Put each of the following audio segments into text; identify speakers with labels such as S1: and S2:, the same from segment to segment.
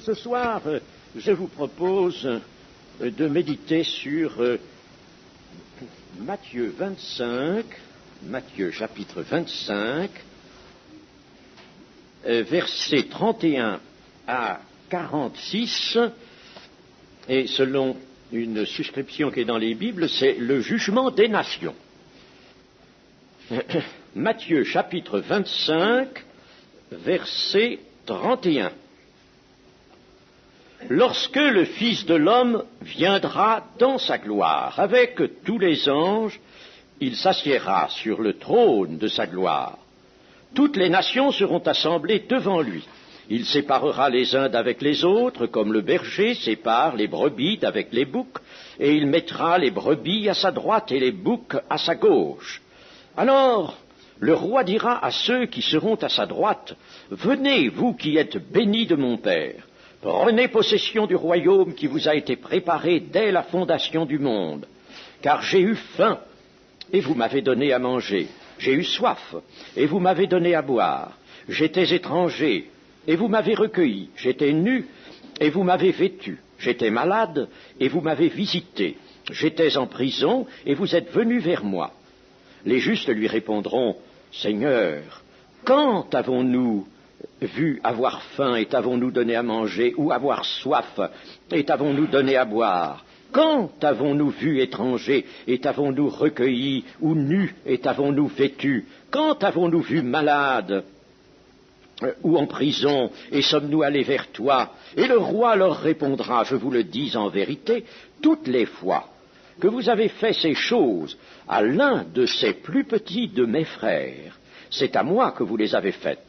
S1: Ce soir, je vous propose de méditer sur Matthieu 25, Matthieu chapitre 25, versets 31 à 46, et selon une suscription qui est dans les Bibles, c'est le jugement des nations. Matthieu chapitre 25, verset 31. Lorsque le Fils de l'homme viendra dans sa gloire avec tous les anges, il s'assiera sur le trône de sa gloire. Toutes les nations seront assemblées devant lui. Il séparera les uns d'avec les autres, comme le berger sépare les brebis d'avec les boucs, et il mettra les brebis à sa droite et les boucs à sa gauche. Alors, le roi dira à ceux qui seront à sa droite, « Venez, vous qui êtes bénis de mon Père, prenez possession du royaume qui vous a été préparé dès la fondation du monde. Car j'ai eu faim, et vous m'avez donné à manger. J'ai eu soif, et vous m'avez donné à boire. J'étais étranger, et vous m'avez recueilli. J'étais nu, et vous m'avez vêtu. J'étais malade, et vous m'avez visité. J'étais en prison, et vous êtes venus vers moi. » Les justes lui répondront, « Seigneur, quand avons-nous vu avoir faim et t'avons-nous donné à manger, ou avoir soif et t'avons-nous donné à boire? Quand avons-nous vu étranger et t'avons-nous recueilli, ou nu et t'avons-nous vêtu? Quand avons-nous vu malade ou en prison, et sommes-nous allés vers toi? » Et le roi leur répondra, « Je vous le dis en vérité, toutes les fois que vous avez fait ces choses à l'un de ces plus petits de mes frères, c'est à moi que vous les avez faites. »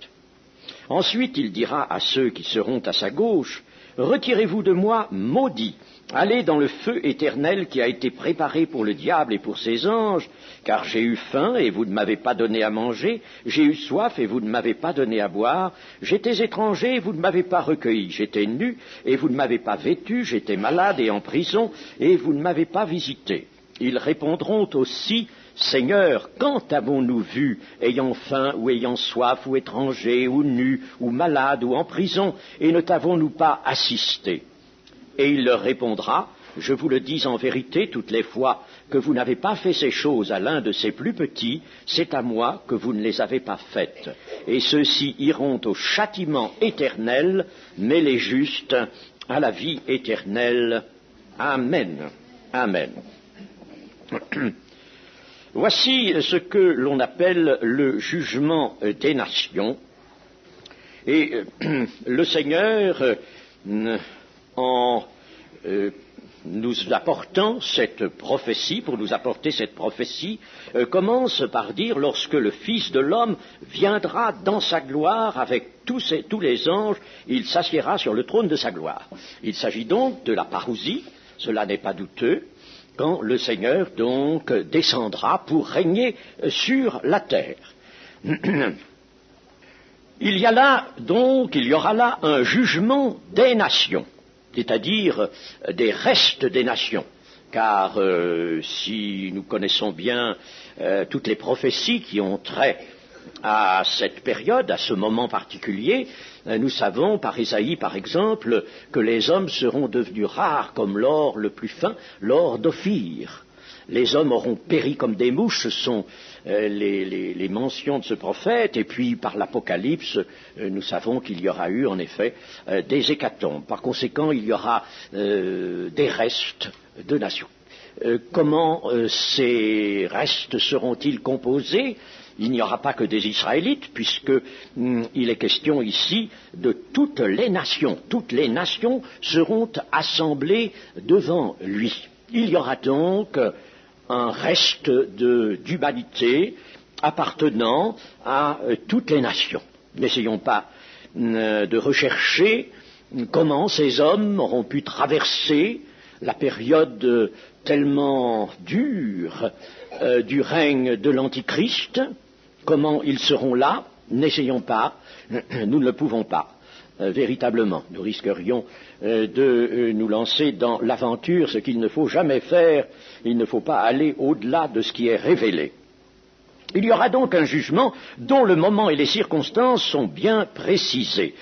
S1: Ensuite, il dira à ceux qui seront à sa gauche, « Retirez-vous de moi, maudits, allez dans le feu éternel qui a été préparé pour le diable et pour ses anges, car j'ai eu faim et vous ne m'avez pas donné à manger, j'ai eu soif et vous ne m'avez pas donné à boire, j'étais étranger et vous ne m'avez pas recueilli, j'étais nu et vous ne m'avez pas vêtu, j'étais malade et en prison et vous ne m'avez pas visité. » Ils répondront aussi, « Seigneur, quand avons-nous vu, ayant faim ou ayant soif, ou étranger, ou nu, ou malade, ou en prison, et ne t'avons-nous pas assisté ?» Et il leur répondra, « Je vous le dis en vérité, toutes les fois que vous n'avez pas fait ces choses à l'un de ces plus petits, c'est à moi que vous ne les avez pas faites. Et ceux-ci iront au châtiment éternel, mais les justes à la vie éternelle. Amen. Amen. » Voici ce que l'on appelle le jugement des nations. Et le Seigneur, en nous apportant cette prophétie, pour nous apporter cette prophétie, commence par dire, lorsque le Fils de l'homme viendra dans sa gloire avec tous les anges, il s'assiera sur le trône de sa gloire. Il s'agit donc de la parousie, cela n'est pas douteux, quand le Seigneur donc descendra pour régner sur la terre. Il y aura là un jugement des nations, c'est-à-dire des restes des nations, car si nous connaissons bien toutes les prophéties qui ont trait à cette période, à ce moment particulier, nous savons par Ésaïe, par exemple, que les hommes seront devenus rares comme l'or le plus fin, l'or d'Ophir. Les hommes auront péri comme des mouches, ce sont les mentions de ce prophète, et puis par l'Apocalypse, nous savons qu'il y aura eu en effet des hécatombes. Par conséquent, il y aura des restes de nations. Comment ces restes seront-ils composés ? Il n'y aura pas que des Israélites, puisque il est question ici de toutes les nations. Toutes les nations seront assemblées devant lui. Il y aura donc un reste d'humanité appartenant à toutes les nations. N'essayons pas de rechercher comment ces hommes auront pu traverser la période tellement dure du règne de l'Antichrist. Comment ils seront là? N'essayons pas, nous ne le pouvons pas. Véritablement, nous risquerions de nous lancer dans l'aventure, ce qu'il ne faut jamais faire. Il ne faut pas aller au-delà de ce qui est révélé. Il y aura donc un jugement dont le moment et les circonstances sont bien précisés.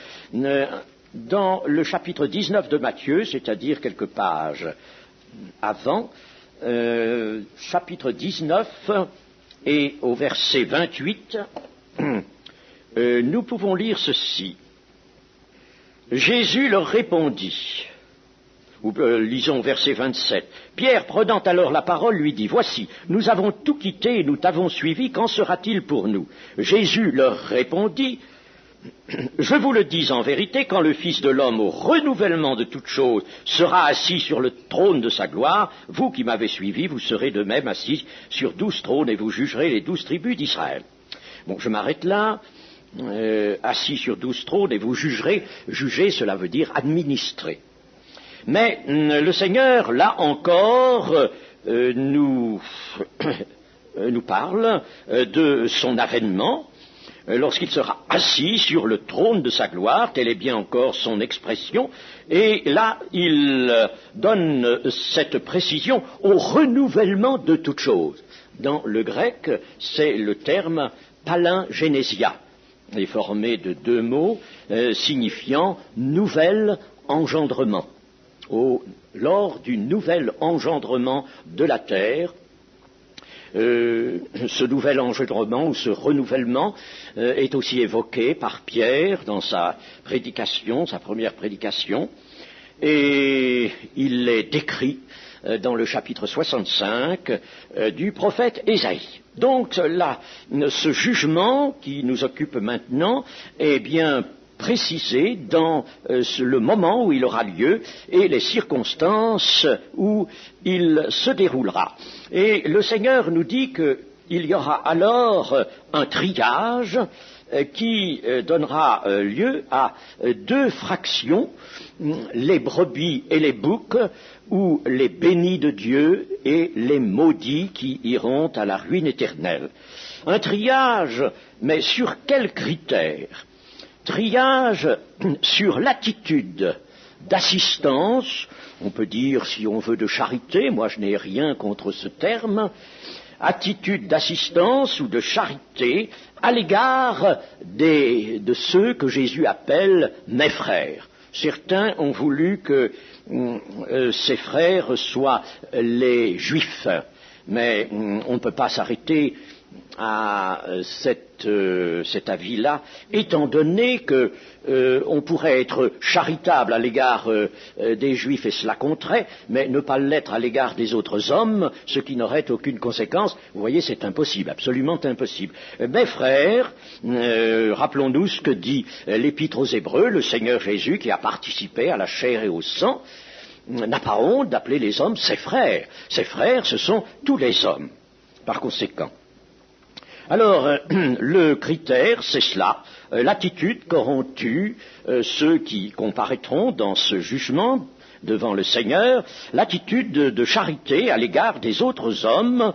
S1: dans le chapitre 19 de Matthieu, c'est-à-dire quelques pages avant, chapitre 19 et au verset 28, nous pouvons lire ceci. Jésus leur répondit, ou lisons verset 27, Pierre, prenant alors la parole, lui dit, Voici, nous avons tout quitté et nous t'avons suivi, qu'en sera-t-il pour nous? Jésus leur répondit, Je vous le dis en vérité, quand le Fils de l'homme, au renouvellement de toutes choses, sera assis sur le trône de sa gloire, vous qui m'avez suivi, vous serez de même assis sur 12 trônes et vous jugerez les 12 tribus d'Israël. Bon, je m'arrête là. Assis sur 12 trônes et vous jugerez. Juger, cela veut dire administrer. Mais le Seigneur, là encore, nous parle de son avènement, lorsqu'il sera assis sur le trône de sa gloire, telle est bien encore son expression, et là il donne cette précision au renouvellement de toutes choses. Dans le grec, c'est le terme palingénésia, il est formé de deux mots signifiant nouvel engendrement. Lors du nouvel engendrement de la terre, ce nouvel engendrement ou ce renouvellement est aussi évoqué par Pierre dans sa prédication, sa première prédication, et il est décrit dans le chapitre 65 du prophète Ésaïe. Donc là, ce jugement qui nous occupe maintenant est bien précisé dans le moment où il aura lieu et les circonstances où il se déroulera. Et le Seigneur nous dit qu'il y aura alors un triage qui donnera lieu à deux fractions, les brebis et les boucs, ou les bénis de Dieu et les maudits qui iront à la ruine éternelle. Un triage, mais sur quels critères? Triage sur l'attitude d'assistance, on peut dire si on veut de charité, moi je n'ai rien contre ce terme, attitude d'assistance ou de charité à l'égard de ceux que Jésus appelle mes frères. Certains ont voulu que ces frères soient les Juifs, mais on ne peut pas s'arrêter à cet avis-là, étant donné que on pourrait être charitable à l'égard des Juifs et cela compterait, mais ne pas l'être à l'égard des autres hommes, ce qui n'aurait aucune conséquence. Vous voyez, c'est impossible, absolument impossible. Mes frères, rappelons-nous ce que dit l'Épître aux Hébreux, le Seigneur Jésus qui a participé à la chair et au sang, n'a pas honte d'appeler les hommes ses frères. Ses frères, ce sont tous les hommes, par conséquent. Alors, le critère, c'est cela, l'attitude qu'auront eue ceux qui comparaîtront dans ce jugement devant le Seigneur, l'attitude de charité à l'égard des autres hommes,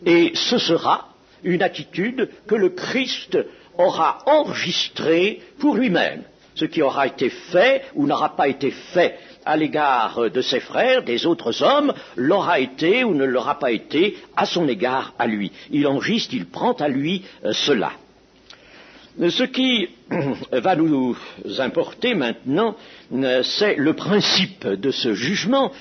S1: et ce sera une attitude que le Christ aura enregistrée pour lui-même. Ce qui aura été fait ou n'aura pas été fait à l'égard de ses frères, des autres hommes, l'aura été ou ne l'aura pas été à son égard à lui. Il enregistre, il prend à lui cela. Ce qui va nous importer maintenant, c'est le principe de ce jugement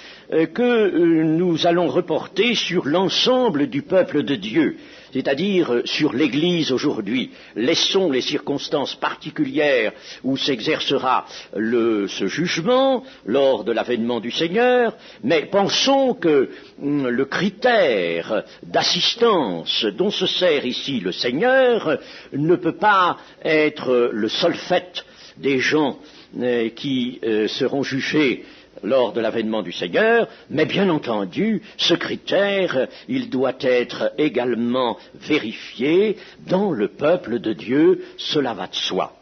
S1: que nous allons reporter sur l'ensemble du peuple de Dieu, c'est-à-dire sur l'Église aujourd'hui. Laissons les circonstances particulières où s'exercera ce jugement lors de l'avènement du Seigneur, mais pensons que le critère d'assistance dont se sert ici le Seigneur ne peut pas être le seul fait des gens qui seront jugés lors de l'avènement du Seigneur, mais bien entendu, ce critère, il doit être également vérifié dans le peuple de Dieu, cela va de soi.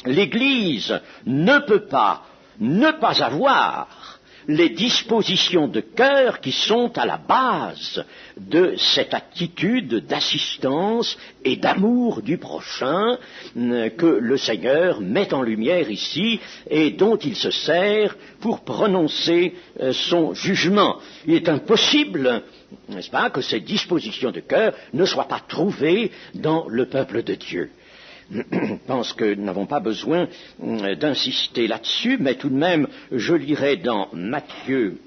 S1: L'Église ne peut pas ne pas avoir les dispositions de cœur qui sont à la base de cette attitude d'assistance et d'amour du prochain que le Seigneur met en lumière ici et dont il se sert pour prononcer son jugement. Il est impossible, n'est-ce pas, que ces dispositions de cœur ne soient pas trouvées dans le peuple de Dieu. Je pense que nous n'avons pas besoin d'insister là-dessus, mais tout de même, je lirai dans Matthieu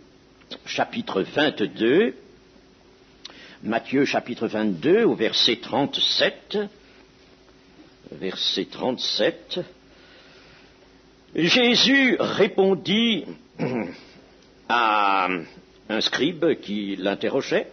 S1: chapitre 22, Matthieu chapitre 22 au verset 37, verset 37, Jésus répondit à un scribe qui l'interrogeait,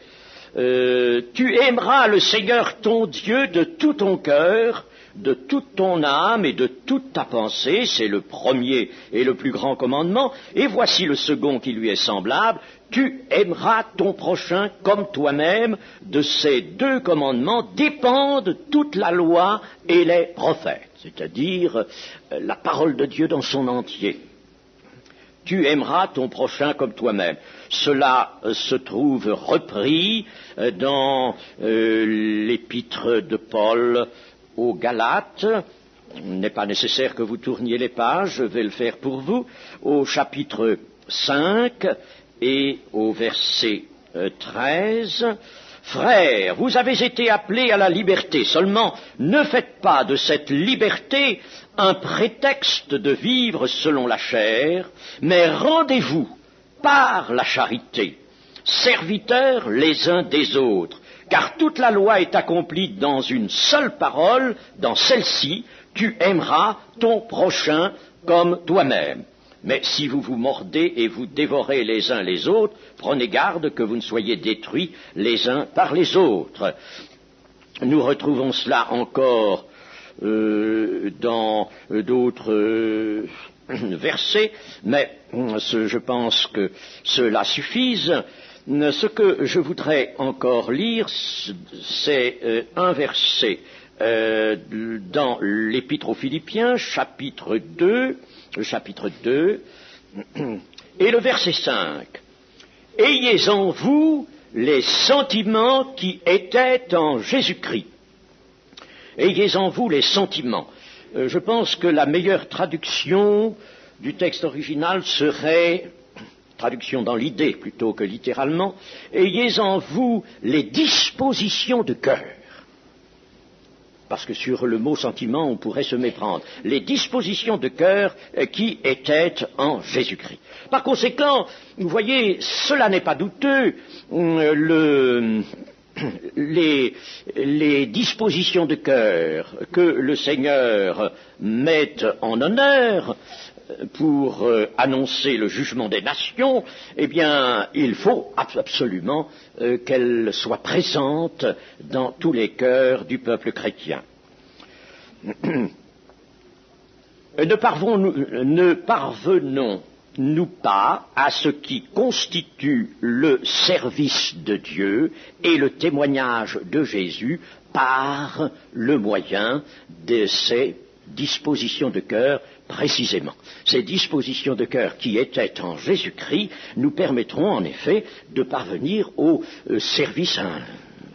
S1: tu aimeras le Seigneur ton Dieu de tout ton cœur, de toute ton âme et de toute ta pensée, c'est le premier et le plus grand commandement, et voici le second qui lui est semblable, tu aimeras ton prochain comme toi-même. De ces deux commandements dépendent toute la loi et les prophètes, c'est-à-dire la parole de Dieu dans son entier. Tu aimeras ton prochain comme toi-même. Cela se trouve repris dans l'épître de Paul aux Galates. Il n'est pas nécessaire que vous tourniez les pages, je vais le faire pour vous, au chapitre 5 et au verset 13. Frères, vous avez été appelés à la liberté, seulement ne faites pas de cette liberté un prétexte de vivre selon la chair, mais rendez-vous par la charité, serviteurs les uns des autres, car toute la loi est accomplie dans une seule parole, dans celle-ci, tu aimeras ton prochain comme toi-même. Mais si vous vous mordez et vous dévorez les uns les autres, prenez garde que vous ne soyez détruits les uns par les autres. Nous retrouvons cela encore dans d'autres versets, mais je pense que cela suffise. Ce que je voudrais encore lire, c'est un verset dans l'Épître aux Philippiens, chapitre 2, et le verset 5. Ayez en vous les sentiments qui étaient en Jésus-Christ. Ayez en vous les sentiments. Je pense que la meilleure traduction du texte original serait, traduction dans l'idée plutôt que littéralement, ayez en vous les dispositions de cœur. Parce que sur le mot sentiment, on pourrait se méprendre. Les dispositions de cœur qui étaient en Jésus-Christ. Par conséquent, vous voyez, cela n'est pas douteux. Les dispositions de cœur que le Seigneur met en honneur pour annoncer le jugement des nations, eh bien, il faut absolument qu'elles soient présentes dans tous les cœurs du peuple chrétien. Ne parvenons-nous pas à ce qui constitue le service de Dieu et le témoignage de Jésus par le moyen de ces dispositions de cœur précisément. Ces dispositions de cœur qui étaient en Jésus-Christ nous permettront en effet de parvenir au service, un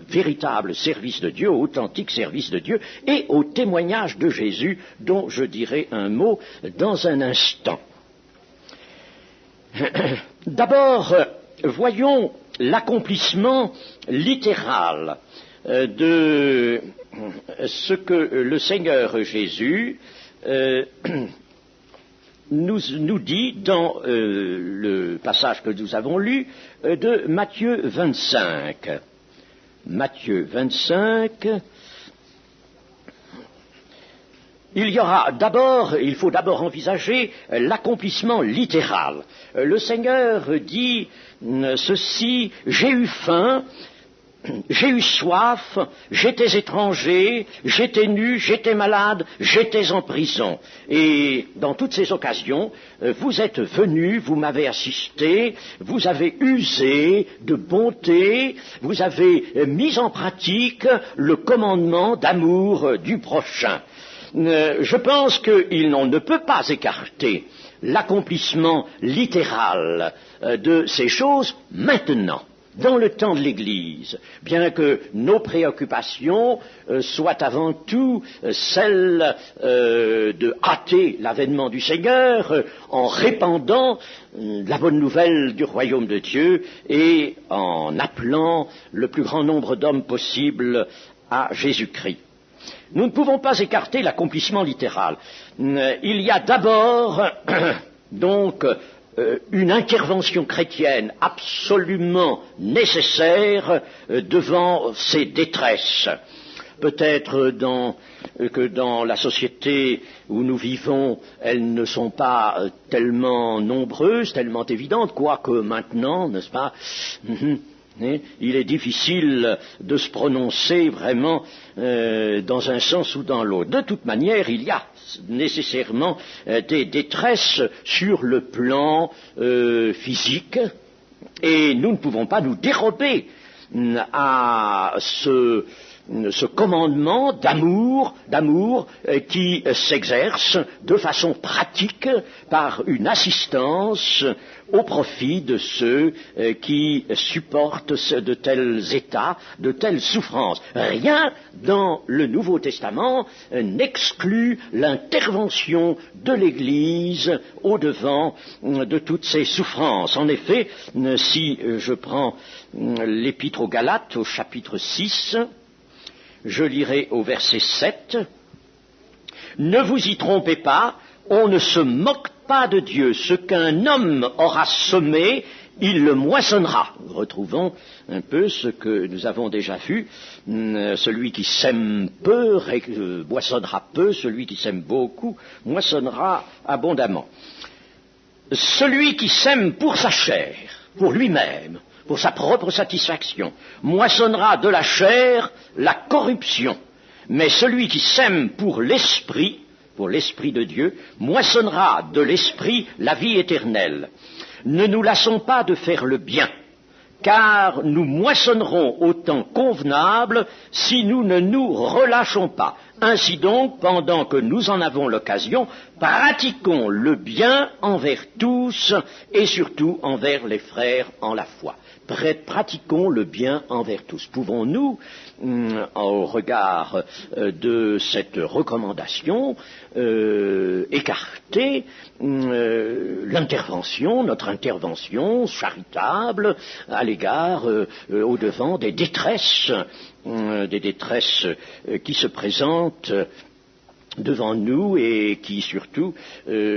S1: véritable service de Dieu, authentique service de Dieu et au témoignage de Jésus dont je dirai un mot dans un instant. D'abord, voyons l'accomplissement littéral de ce que le Seigneur Jésus nous dit dans le passage que nous avons lu de Matthieu 25. Matthieu 25, il faut d'abord envisager l'accomplissement littéral. Le Seigneur dit ceci, j'ai eu faim, j'ai eu soif, j'étais étranger, j'étais nu, j'étais malade, j'étais en prison. Et dans toutes ces occasions, vous êtes venus, vous m'avez assisté, vous avez usé de bonté, vous avez mis en pratique le commandement d'amour du prochain. Je pense qu'il ne peut pas écarter l'accomplissement littéral de ces choses maintenant, dans le temps de l'Église, bien que nos préoccupations soient avant tout celles de hâter l'avènement du Seigneur en répandant la bonne nouvelle du royaume de Dieu et en appelant le plus grand nombre d'hommes possible à Jésus-Christ. Nous ne pouvons pas écarter l'accomplissement littéral. Il y a d'abord donc une intervention chrétienne absolument nécessaire devant ces détresses. Peut-être que dans la société où nous vivons, elles ne sont pas tellement nombreuses, tellement évidentes, quoique maintenant, n'est-ce pas, il est difficile de se prononcer vraiment dans un sens ou dans l'autre. De toute manière, il y a nécessairement des détresses sur le plan physique, et nous ne pouvons pas nous dérober à ce commandement d'amour qui s'exerce de façon pratique par une assistance au profit de ceux qui supportent de tels états, de telles souffrances. Rien dans le Nouveau Testament n'exclut l'intervention de l'Église au-devant de toutes ces souffrances. En effet, si je prends l'Épître aux Galates au chapitre 6, je lirai au verset 7, « Ne vous y trompez pas, on ne se moque pas de Dieu. Ce qu'un homme aura semé, il le moissonnera. » Retrouvons un peu ce que nous avons déjà vu. Celui qui sème peu moissonnera peu, celui qui sème beaucoup moissonnera abondamment. Celui qui sème pour sa chair, pour lui-même, pour sa propre satisfaction, moissonnera de la chair la corruption. Mais celui qui sème pour l'esprit de Dieu, moissonnera de l'esprit la vie éternelle. Ne nous lassons pas de faire le bien, car nous moissonnerons au temps convenable si nous ne nous relâchons pas. Ainsi donc, pendant que nous en avons l'occasion, pratiquons le bien envers tous et surtout envers les frères en la foi. Pratiquons le bien envers tous. Pouvons-nous, au regard de cette recommandation, écarter notre intervention charitable à l'égard, au-devant des détresses qui se présentent devant nous et qui surtout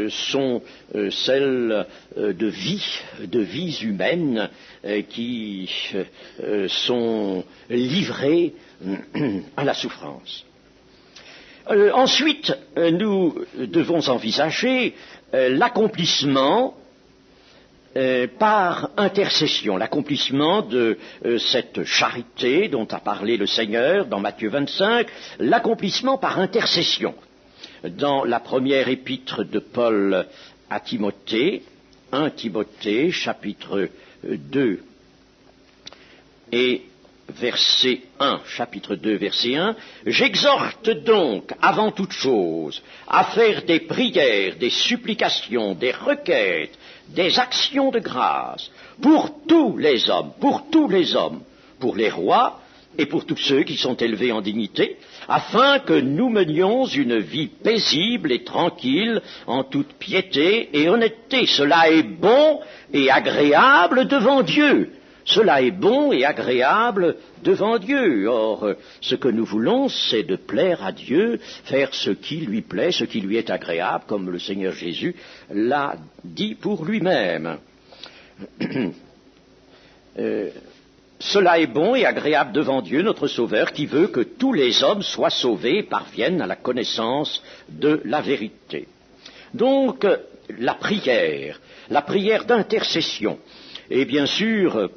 S1: sont celles de vies humaines qui sont livrées à la souffrance. Ensuite, nous devons envisager l'accomplissement par intercession, l'accomplissement de cette charité dont a parlé le Seigneur dans Matthieu 25, l'accomplissement par intercession. Dans la première épître de Paul à Timothée, 1 Timothée, chapitre 2 et verset 1, chapitre 2, verset 1, « J'exhorte donc, avant toute chose, à faire des prières, des supplications, des requêtes, des actions de grâce, pour tous les hommes, pour les rois et pour tous ceux qui sont élevés en dignité, afin que nous menions une vie paisible et tranquille, en toute piété et honnêteté. Cela est bon et agréable devant Dieu. » Cela est bon et agréable devant Dieu. Or, ce que nous voulons, c'est de plaire à Dieu, faire ce qui lui plaît, ce qui lui est agréable, comme le Seigneur Jésus l'a dit pour lui-même. Cela est bon et agréable devant Dieu, notre Sauveur, qui veut que tous les hommes soient sauvés et parviennent à la connaissance de la vérité. Donc, la prière d'intercession. Et bien sûr,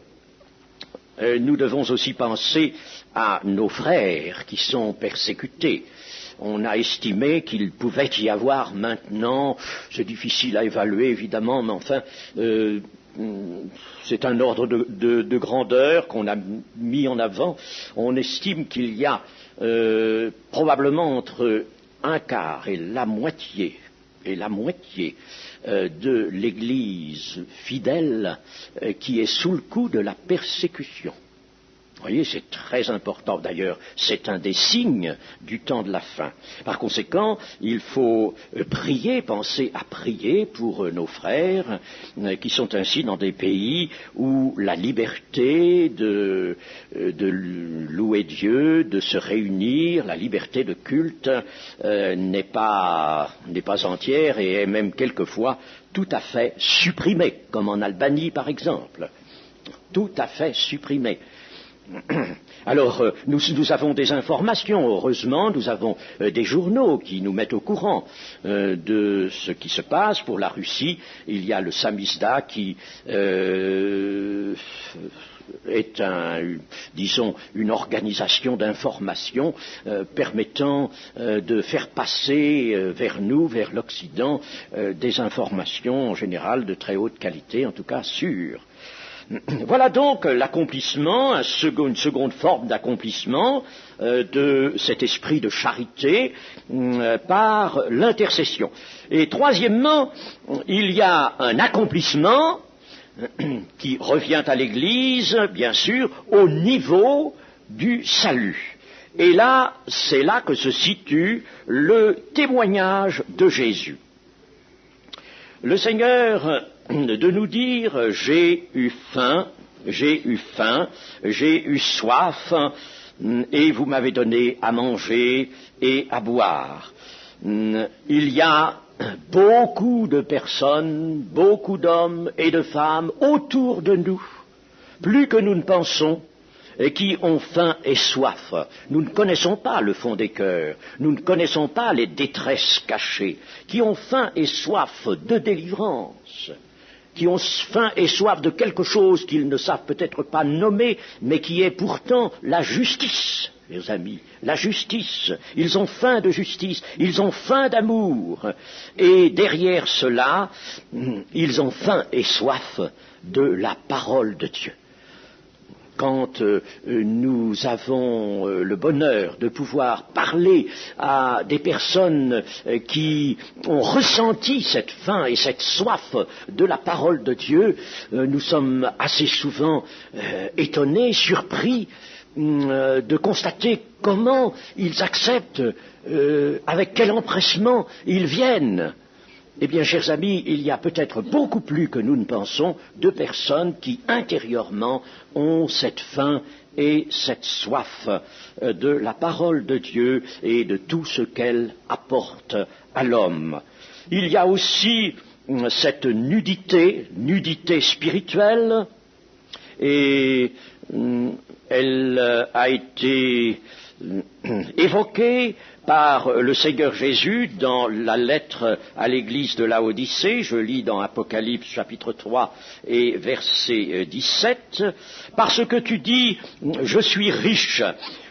S1: nous devons aussi penser à nos frères qui sont persécutés. On a estimé qu'il pouvait y avoir maintenant, c'est difficile à évaluer évidemment, mais enfin, c'est un ordre de grandeur qu'on a mis en avant. On estime qu'il y a probablement entre un quart et la moitié de l'Église fidèle qui est sous le coup de la persécution. voyez, c'est très important. D'ailleurs, c'est un des signes du temps de la fin. Par conséquent, il faut prier, penser à prier pour nos frères qui sont ainsi dans des pays où la liberté de louer Dieu, de se réunir, la liberté de culte n'est pas entière et est même quelquefois tout à fait supprimée, comme en Albanie par exemple. Tout à fait supprimée. Alors, nous avons des informations, heureusement, nous avons des journaux qui nous mettent au courant de ce qui se passe pour la Russie. Il y a le Samizdat qui est une organisation d'information permettant de faire passer vers nous, vers l'Occident, des informations en général de très haute qualité, en tout cas sûres. Voilà donc l'accomplissement, une seconde forme d'accomplissement de cet esprit de charité par l'intercession. Et troisièmement, il y a un accomplissement qui revient à l'Église, bien sûr, au niveau du salut. Et là, c'est là que se situe le témoignage de Jésus. Le Seigneur de nous dire « j'ai eu faim, j'ai eu soif, et vous m'avez donné à manger et à boire ». Il y a beaucoup de personnes, beaucoup d'hommes et de femmes autour de nous, plus que nous ne pensons, et qui ont faim et soif. Nous ne connaissons pas le fond des cœurs, nous ne connaissons pas les détresses cachées, qui ont faim et soif de délivrance, qui ont faim et soif de quelque chose qu'ils ne savent peut-être pas nommer, mais qui est pourtant la justice, mes amis, la justice. Ils ont faim de justice, ils ont faim d'amour, et derrière cela, ils ont faim et soif de la parole de Dieu. Quand nous avons le bonheur de pouvoir parler à des personnes qui ont ressenti cette faim et cette soif de la parole de Dieu, nous sommes assez souvent étonnés, surpris de constater comment ils acceptent, avec quel empressement ils viennent. Eh bien, chers amis, il y a peut-être beaucoup plus que nous ne pensons de personnes qui, intérieurement, ont cette faim et cette soif de la parole de Dieu et de tout ce qu'elle apporte à l'homme. Il y a aussi cette nudité spirituelle, et elle a été évoquée par le Seigneur Jésus dans la lettre à l'église de Laodicée. Je lis dans Apocalypse chapitre 3 et verset 17, « Parce que tu dis, je suis riche,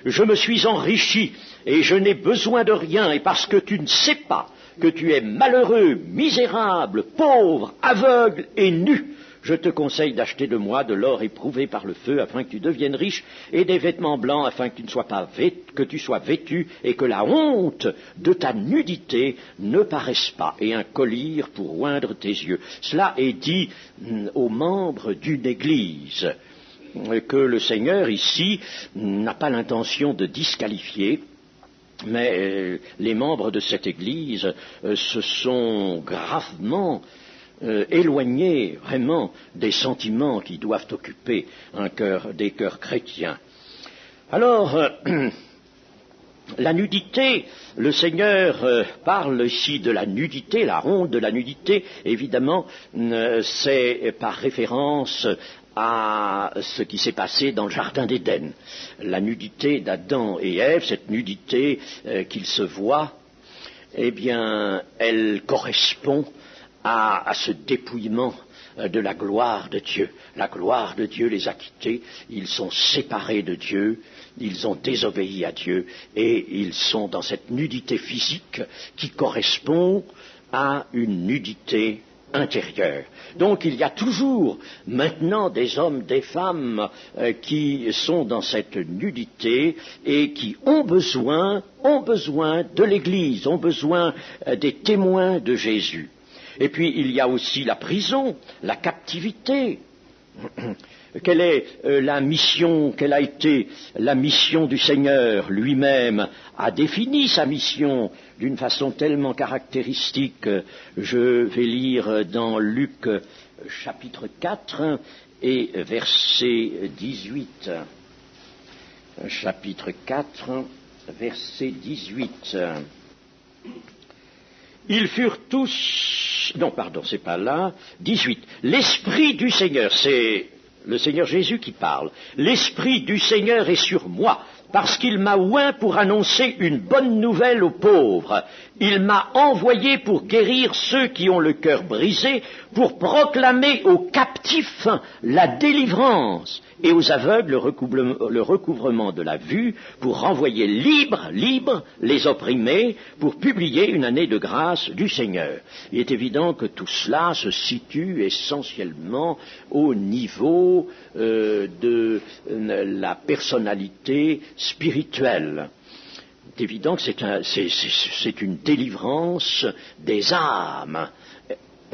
S1: je me suis enrichi et je n'ai besoin de rien, et parce que tu ne sais pas que tu es malheureux, misérable, pauvre, aveugle et nu, je te conseille d'acheter de moi de l'or éprouvé par le feu, afin que tu deviennes riche, et des vêtements blancs, afin que tu sois vêtu, et que la honte de ta nudité ne paraisse pas, et un collier pour oindre tes yeux. » Cela est dit aux membres d'une église, que le Seigneur ici n'a pas l'intention de disqualifier, mais les membres de cette église se sont gravement éloignés vraiment des sentiments qui doivent occuper des cœurs chrétiens. Alors, la nudité, le Seigneur parle ici de la nudité, la honte de la nudité, évidemment, c'est par référence à ce qui s'est passé dans le jardin d'Éden. La nudité d'Adam et Ève, cette nudité qu'ils se voient, eh bien, elle correspond à ce dépouillement de la gloire de Dieu. La gloire de Dieu les a quittés, ils sont séparés de Dieu, ils ont désobéi à Dieu, et ils sont dans cette nudité physique qui correspond à une nudité intérieure. Donc il y a toujours maintenant des hommes, des femmes qui sont dans cette nudité et qui ont besoin de l'Église, ont besoin des témoins de Jésus. Et puis il y a aussi la prison, la captivité. Quelle est la mission, quelle a été la mission du Seigneur lui-même a défini sa mission d'une façon tellement caractéristique. Je vais lire dans Luc chapitre 4 et verset 18. Chapitre 4, verset 18. Ils furent tous... Non, pardon, c'est pas là. 18. L'Esprit du Seigneur, c'est le Seigneur Jésus qui parle. L'Esprit du Seigneur est sur moi, parce qu'il m'a oint pour annoncer une bonne nouvelle aux pauvres. Il m'a envoyé pour guérir ceux qui ont le cœur brisé, pour proclamer aux captifs la délivrance et aux aveugles le recouvrement de la vue, pour renvoyer libres les opprimés, pour publier une année de grâce du Seigneur. Il est évident que tout cela se situe essentiellement au niveau de la personnalité spirituelle. C'est évident que c'est une délivrance des âmes.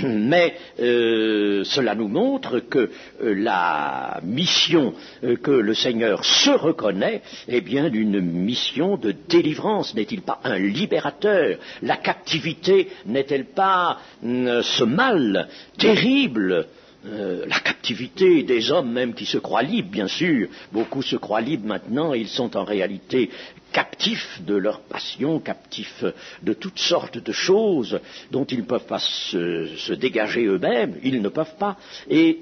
S1: Mais cela nous montre que la mission que le Seigneur se reconnaît est bien d'une mission de délivrance. N'est-il pas un libérateur? La captivité n'est-elle pas ce mal terrible? La captivité des hommes même qui se croient libres, bien sûr. Beaucoup se croient libres maintenant, ils sont en réalité captifs de leur passion, captifs de toutes sortes de choses dont ils ne peuvent pas se dégager eux-mêmes, ils ne peuvent pas. Et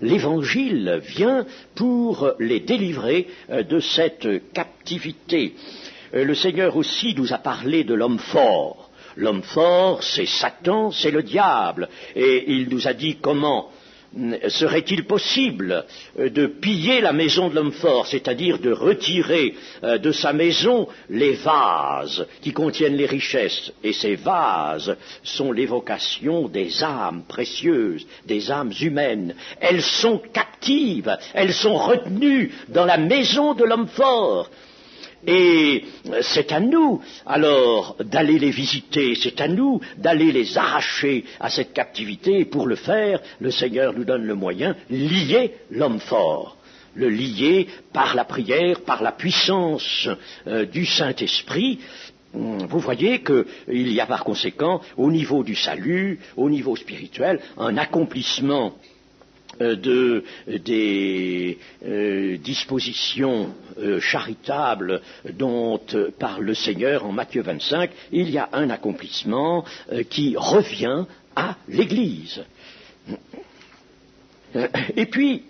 S1: l'Évangile vient pour les délivrer de cette captivité. Le Seigneur aussi nous a parlé de l'homme fort. L'homme fort, c'est Satan, c'est le diable. Et il nous a dit comment serait-il possible de piller la maison de l'homme fort, c'est-à-dire de retirer de sa maison les vases qui contiennent les richesses. Et ces vases sont l'évocation des âmes précieuses, des âmes humaines. Elles sont captives, elles sont retenues dans la maison de l'homme fort. Et c'est à nous, alors, d'aller les visiter, c'est à nous d'aller les arracher à cette captivité, et pour le faire, le Seigneur nous donne le moyen, lier l'homme fort, le lier par la prière, par la puissance du Saint-Esprit. Vous voyez qu'il y a par conséquent, au niveau du salut, au niveau spirituel, un accomplissement des dispositions charitables dont parle le Seigneur en Matthieu 25, il y a un accomplissement qui revient à l'Église. Et puis,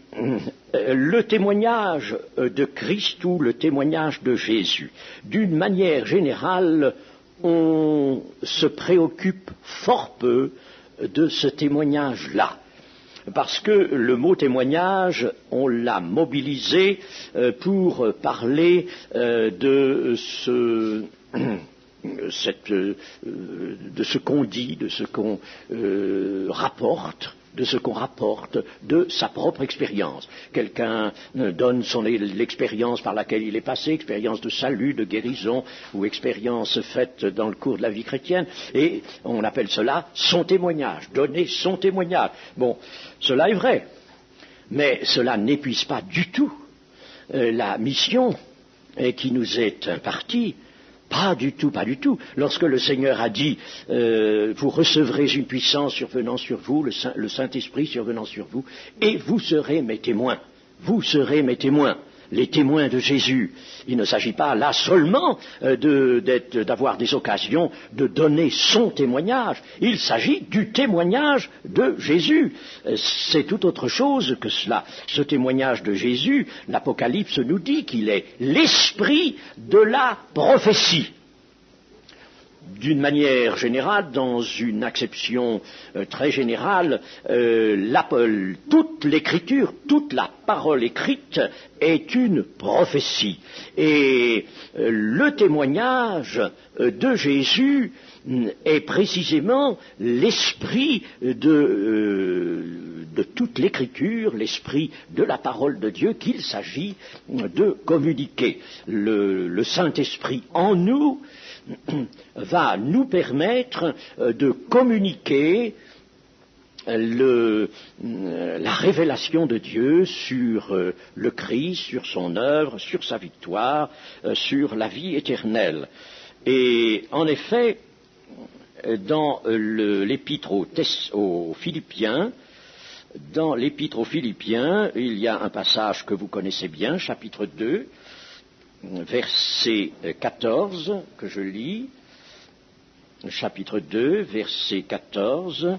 S1: le témoignage de Christ ou le témoignage de Jésus, d'une manière générale, on se préoccupe fort peu de ce témoignage-là. Parce que le mot témoignage, on l'a mobilisé pour parler de ce qu'on dit, de ce qu'on rapporte, de ce qu'on rapporte de sa propre expérience. Quelqu'un donne l'expérience par laquelle il est passé, expérience de salut, de guérison, ou expérience faite dans le cours de la vie chrétienne, et on appelle cela son témoignage, donner son témoignage. Bon, cela est vrai, mais cela n'épuise pas du tout la mission qui nous est impartie. Pas du tout, pas du tout. Lorsque le Seigneur a dit « Vous recevrez une puissance survenant sur vous, le Saint-Esprit survenant sur vous, et vous serez mes témoins. Vous serez mes témoins. » Les témoins de Jésus. Il ne s'agit pas là seulement d'avoir des occasions de donner son témoignage. Il s'agit du témoignage de Jésus. C'est tout autre chose que cela. Ce témoignage de Jésus, l'Apocalypse nous dit qu'il est l'esprit de la prophétie. D'une manière générale, dans une acception très générale, toute l'écriture, toute la parole écrite est une prophétie. Et le témoignage de Jésus est précisément l'esprit de toute l'écriture, l'esprit de la parole de Dieu qu'il s'agit de communiquer. Le Saint-Esprit en nous va nous permettre de communiquer la révélation de Dieu sur le Christ, sur son œuvre, sur sa victoire, sur la vie éternelle. Et en effet, dans l'épître aux Philippiens, il y a un passage que vous connaissez bien, chapitre 2, verset 14, que je lis. Chapitre 2, verset 14.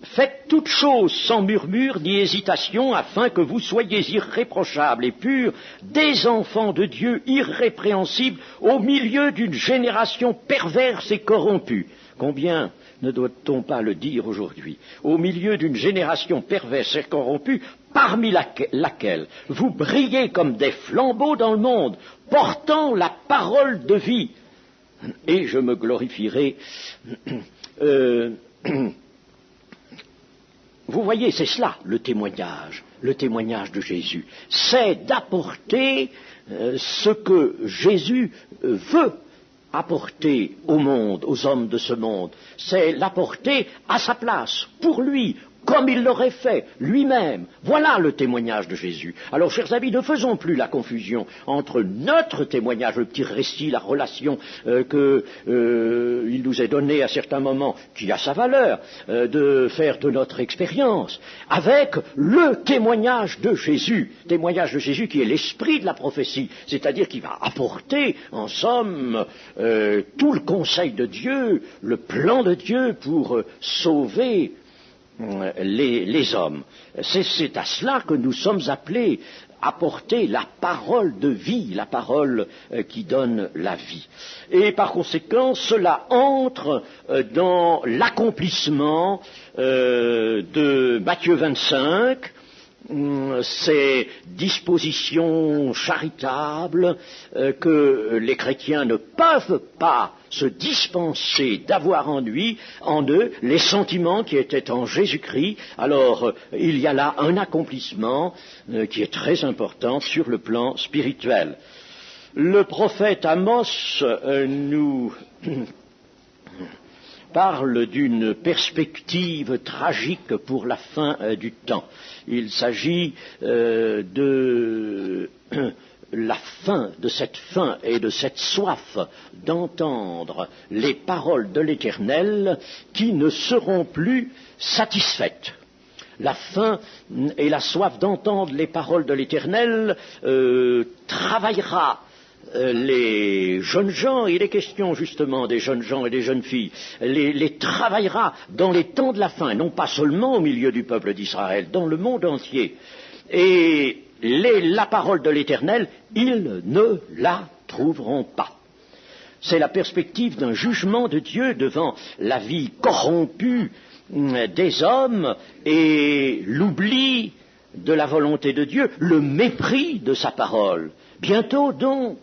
S1: Faites toutes choses sans murmure ni hésitation, afin que vous soyez irréprochables et purs, des enfants de Dieu irrépréhensibles, au milieu d'une génération perverse et corrompue. Combien ne doit-on pas le dire aujourd'hui? Au milieu d'une génération perverse et corrompue, parmi laquelle vous brillez comme des flambeaux dans le monde, portant la parole de vie. Et je me glorifierai. Vous voyez, c'est cela le témoignage de Jésus. C'est d'apporter ce que Jésus veut apporter au monde, aux hommes de ce monde. C'est l'apporter à sa place, pour lui, comme il l'aurait fait lui-même. Voilà le témoignage de Jésus. Alors, chers amis, ne faisons plus la confusion entre notre témoignage, le petit récit, la relation qu'il nous est donné à certains moments, qui a sa valeur, de faire de notre expérience, avec le témoignage de Jésus qui est l'esprit de la prophétie, c'est-à-dire qui va apporter, en somme, tout le conseil de Dieu, le plan de Dieu pour sauver les hommes. C'est à cela que nous sommes appelés, apporter la parole de vie, la parole qui donne la vie. Et par conséquent, cela entre dans l'accomplissement de Matthieu 25, ces dispositions charitables que les chrétiens ne peuvent pas se dispenser d'avoir en eux les sentiments qui étaient en Jésus-Christ. Alors, il y a là un accomplissement qui est très important sur le plan spirituel. Le prophète Amos nous parle d'une perspective tragique pour la fin du temps. Il s'agit de la fin, de cette faim et de cette soif d'entendre les paroles de l'Éternel qui ne seront plus satisfaites. La faim et la soif d'entendre les paroles de l'Éternel travaillera les jeunes gens, il est question justement des jeunes gens et des jeunes filles, les travaillera dans les temps de la fin, non pas seulement au milieu du peuple d'Israël, dans le monde entier. Et la parole de l'Éternel, ils ne la trouveront pas. C'est la perspective d'un jugement de Dieu devant la vie corrompue des hommes et l'oubli de la volonté de Dieu, le mépris de sa parole. Bientôt donc,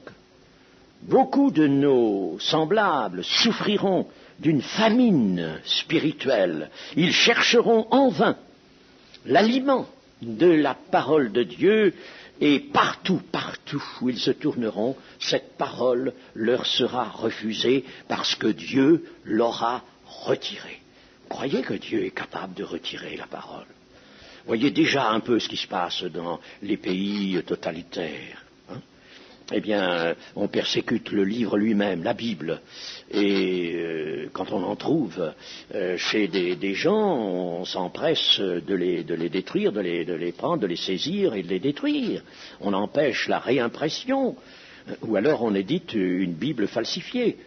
S1: beaucoup de nos semblables souffriront d'une famine spirituelle. Ils chercheront en vain l'aliment de la parole de Dieu et partout où ils se tourneront, cette parole leur sera refusée parce que Dieu l'aura retirée. Croyez que Dieu est capable de retirer la parole? Voyez déjà un peu ce qui se passe dans les pays totalitaires. Eh bien, on persécute le livre lui-même, la Bible, et quand on en trouve chez des gens, on s'empresse de les détruire, de les prendre, de les saisir et de les détruire. On empêche la réimpression, ou alors on édite une Bible falsifiée.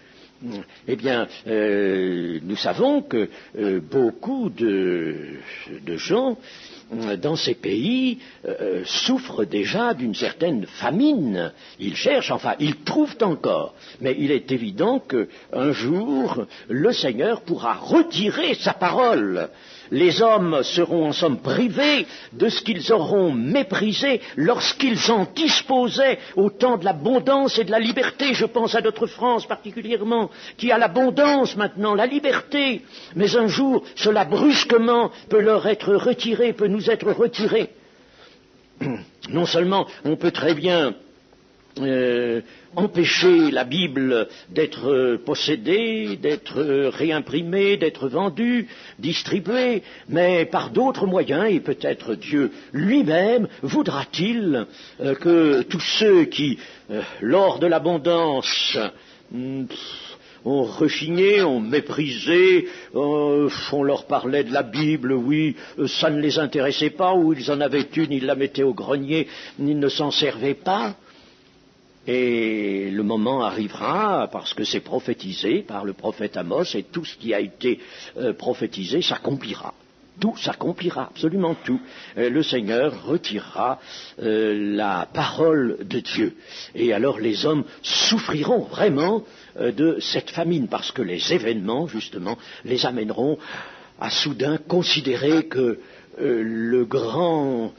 S1: Eh bien, nous savons que beaucoup de gens dans ces pays souffrent déjà d'une certaine famine. Ils cherchent, enfin, ils trouvent encore. Mais il est évident qu'un jour, le Seigneur pourra retirer sa parole. Les hommes seront en somme privés de ce qu'ils auront méprisé lorsqu'ils en disposaient au temps de l'abondance et de la liberté. Je pense à notre France particulièrement, qui a l'abondance maintenant, la liberté. Mais un jour, cela brusquement peut leur être retiré, peut nous être retiré. Non seulement on peut très bien empêcher la Bible d'être possédée, d'être réimprimée, d'être vendue, distribuée, mais par d'autres moyens, et peut-être Dieu lui-même voudra-t-il que tous ceux qui, lors de l'abondance, ont rechigné, ont méprisé, on leur parlait de la Bible, oui, ça ne les intéressait pas, ou ils en avaient une, ils la mettaient au grenier, ils ne s'en servaient pas. Et le moment arrivera, parce que c'est prophétisé par le prophète Amos, et tout ce qui a été prophétisé s'accomplira. Tout s'accomplira, absolument tout. Le Seigneur retirera la parole de Dieu. Et alors les hommes souffriront vraiment de cette famine, parce que les événements, justement, les amèneront à soudain considérer que le grand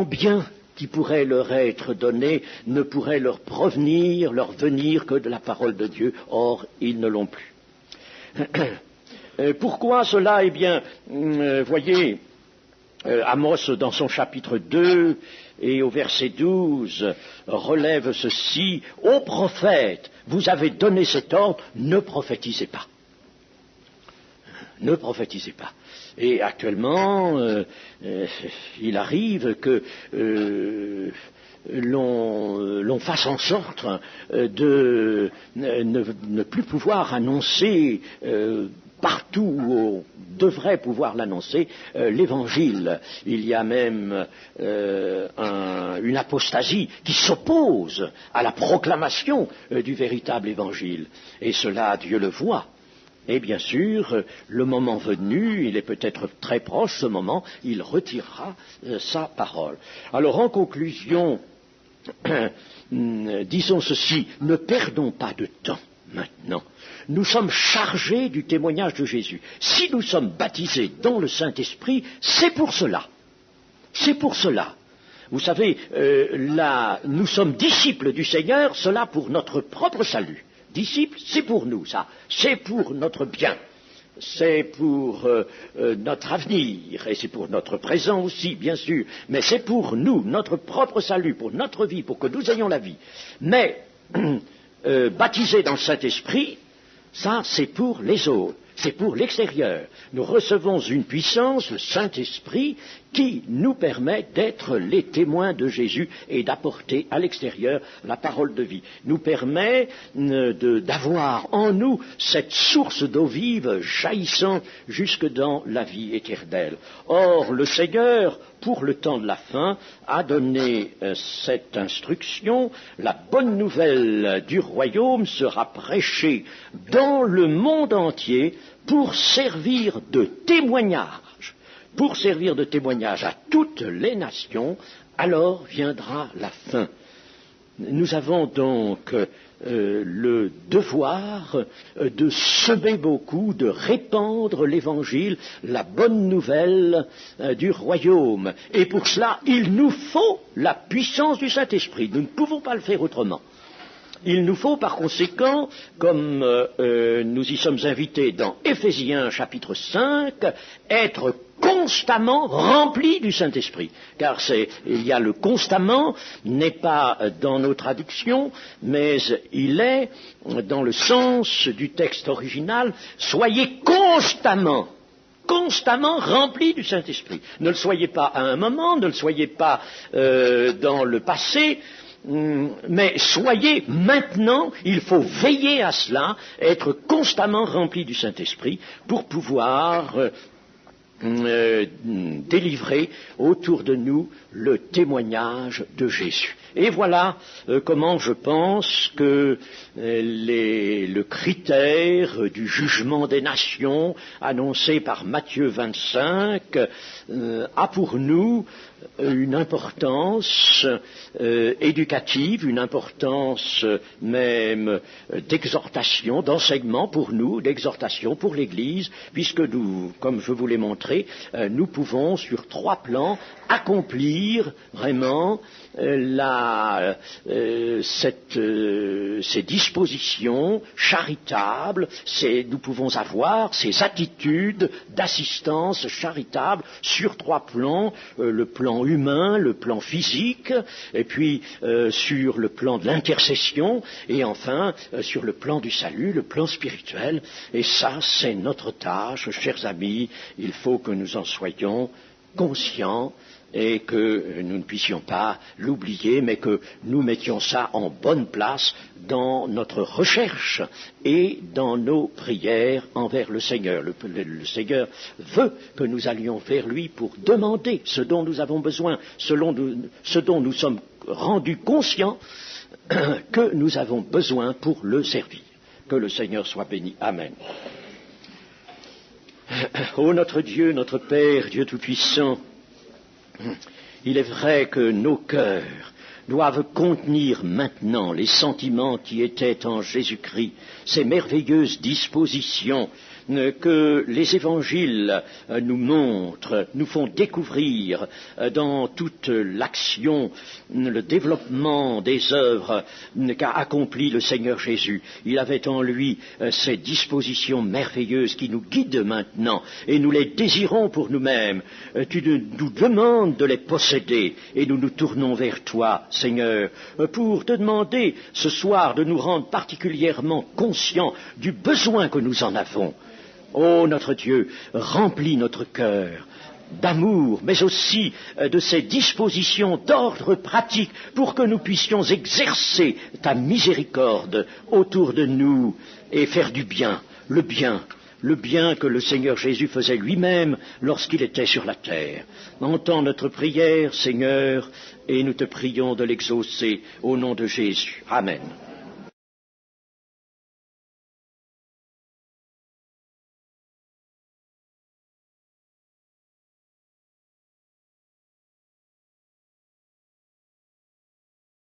S1: bien qui pourrait leur être donné ne pourrait leur provenir, leur venir que de la parole de Dieu. Or, ils ne l'ont plus. Pourquoi cela? Eh bien, voyez, Amos, dans son chapitre 2 et au verset 12, relève ceci: « Ô prophète, vous avez donné cet ordre, ne prophétisez pas. » Ne prophétisez pas. Et actuellement, il arrive que l'on fasse en sorte de ne plus pouvoir annoncer partout où on devrait pouvoir l'annoncer, l'Évangile. Il y a même une apostasie qui s'oppose à la proclamation du véritable Évangile. Et cela, Dieu le voit. Et bien sûr, le moment venu, il est peut-être très proche ce moment, il retirera sa parole. Alors en conclusion, disons ceci, ne perdons pas de temps maintenant. Nous sommes chargés du témoignage de Jésus. Si nous sommes baptisés dans le Saint-Esprit, c'est pour cela. C'est pour cela. Vous savez, nous sommes disciples du Seigneur, cela pour notre propre salut. Disciples, c'est pour nous, ça. C'est pour notre bien. C'est pour notre avenir. Et c'est pour notre présent aussi, bien sûr. Mais c'est pour nous, notre propre salut, pour notre vie, pour que nous ayons la vie. Mais, baptisés dans le Saint-Esprit, ça, c'est pour les autres. C'est pour l'extérieur. Nous recevons une puissance, le Saint-Esprit, qui nous permet d'être les témoins de Jésus et d'apporter à l'extérieur la parole de vie. Nous permet d'avoir en nous cette source d'eau vive jaillissant jusque dans la vie éternelle. Or, le Seigneur, pour le temps de la fin, a donné cette instruction: la bonne nouvelle du royaume sera prêchée dans le monde entier pour servir de témoignage. Pour servir de témoignage à toutes les nations, alors viendra la fin. Nous avons donc le devoir de semer beaucoup, de répandre l'Évangile, la bonne nouvelle du royaume. Et pour cela, il nous faut la puissance du Saint-Esprit. Nous ne pouvons pas le faire autrement. Il nous faut par conséquent, comme nous y sommes invités dans Éphésiens chapitre 5, être constamment remplis du Saint-Esprit. Car il y a le constamment, n'est pas dans nos traductions, mais il est dans le sens du texte original: soyez constamment remplis du Saint-Esprit. Ne le soyez pas à un moment, ne le soyez pas dans le passé, mais soyez maintenant, il faut veiller à cela, être constamment rempli du Saint-Esprit pour pouvoir délivrer autour de nous le témoignage de Jésus. Et voilà comment je pense que le critère du jugement des nations annoncé par Matthieu 25 a pour nous une importance éducative, une importance même d'exhortation, d'enseignement pour nous, d'exhortation pour l'Église, puisque nous, comme je vous l'ai montré, illustré, nous pouvons sur 3 plans accomplir vraiment ces dispositions charitables, nous pouvons avoir ces attitudes d'assistance charitable sur 3 plans, le plan humain, le plan physique, et puis sur le plan de l'intercession, et enfin sur le plan du salut, le plan spirituel. Et ça, c'est notre tâche, chers amis, il faut que nous en soyons conscients et que nous ne puissions pas l'oublier, mais que nous mettions ça en bonne place dans notre recherche et dans nos prières envers le Seigneur. Le Seigneur veut que nous allions vers lui pour demander ce dont nous avons besoin, ce dont nous sommes rendus conscients que nous avons besoin pour le servir. Que le Seigneur soit béni. Amen. Ô notre Dieu, notre Père, Dieu Tout-Puissant, il est vrai que nos cœurs doivent contenir maintenant les sentiments qui étaient en Jésus-Christ, ces merveilleuses dispositions que les évangiles nous montrent, nous font découvrir dans toute l'action, le développement des œuvres qu'a accompli le Seigneur Jésus. Il avait en lui ces dispositions merveilleuses qui nous guident maintenant et nous les désirons pour nous-mêmes. Tu nous demandes de les posséder et nous nous tournons vers toi, Seigneur, pour te demander ce soir de nous rendre particulièrement conscients du besoin que nous en avons. Ô notre Dieu, remplis notre cœur d'amour, mais aussi de ces dispositions d'ordre pratique pour que nous puissions exercer ta miséricorde autour de nous et faire du bien, le bien que le Seigneur Jésus faisait lui-même lorsqu'il était sur la terre. Entends notre prière, Seigneur, et nous te prions de l'exaucer au nom de Jésus. Amen.